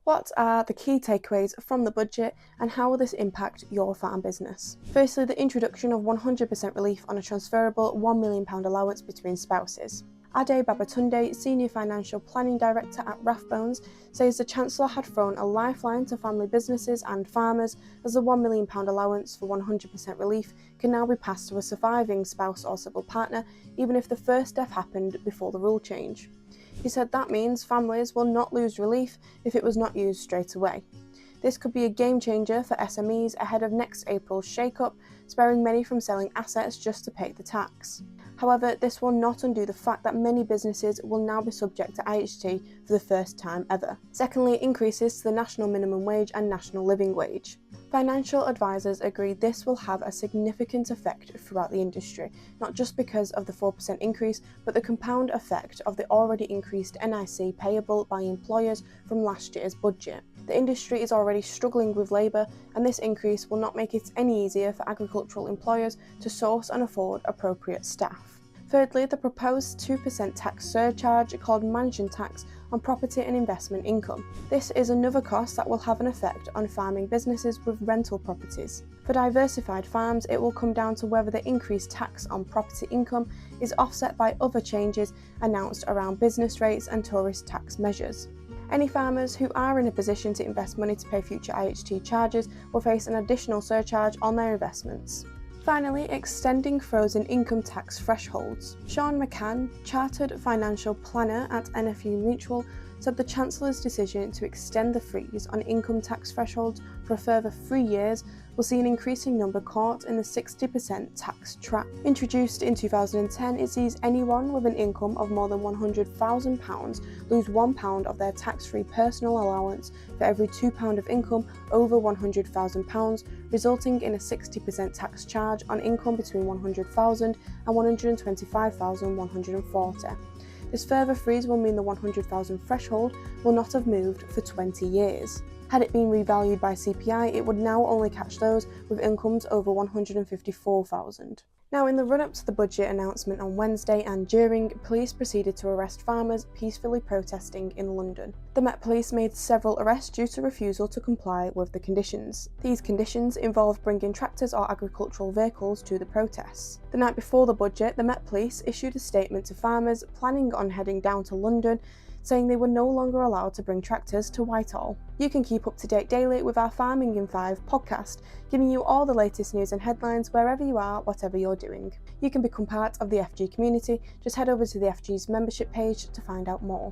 What are the key takeaways from the budget and how will this impact your farm business? Firstly, the introduction of 100% relief on a transferable £1 million allowance between spouses. Ade Babatunde, Senior Financial Planning Director at Rathbones, says the Chancellor had thrown a lifeline to family businesses and farmers as the £1 million allowance for 100% relief can now be passed to a surviving spouse or civil partner, even if the first death happened before the rule change. He said that means families will not lose relief if it was not used straight away. This could be a game changer for SMEs ahead of next April's shake-up, sparing many from selling assets just to pay the tax. However, this will not undo the fact that many businesses will now be subject to IHT for the first time ever. Secondly, increases to the national minimum wage and national living wage. Financial advisors agree this will have a significant effect throughout the industry, not just because of the 4% increase, but the compound effect of the already increased NIC payable by employers from last year's budget. The industry is already struggling with labour, and this increase will not make it any easier for agricultural employers to source and afford appropriate staff. Thirdly, the proposed 2% tax surcharge called mansion tax on property and investment income. This is another cost that will have an effect on farming businesses with rental properties. For diversified farms, it will come down to whether the increased tax on property income is offset by other changes announced around business rates and tourist tax measures. Any farmers who are in a position to invest money to pay future IHT charges will face an additional surcharge on their investments. Finally, extending frozen income tax thresholds. Sean McCann, Chartered Financial Planner at NFU Mutual, said the Chancellor's decision to extend the freeze on income tax thresholds for a further 3 years will see an increasing number caught in the 60% tax trap. Introduced in 2010, it sees anyone with an income of more than £100,000 lose £1 of their tax-free personal allowance for every £2 of income over £100,000, resulting in a 60% tax charge on income between £100,000 and £125,140. This further freeze will mean the £100,000 threshold will not have moved for 20 years. Had it been revalued by CPI, it would now only catch those with incomes over £154,000. Now, in the run-up to the budget announcement on Wednesday and during, police proceeded to arrest farmers peacefully protesting in London. The Met Police made several arrests due to refusal to comply with the conditions. These conditions involved bringing tractors or agricultural vehicles to the protests. The night before the budget, the Met Police issued a statement to farmers planning on heading down to London, saying they were no longer allowed to bring tractors to Whitehall. You can keep up to date daily with our Farming in 5 podcast, giving you all the latest news and headlines wherever you are, whatever you're doing. You can become part of the FG community, just head over to the FG's membership page to find out more.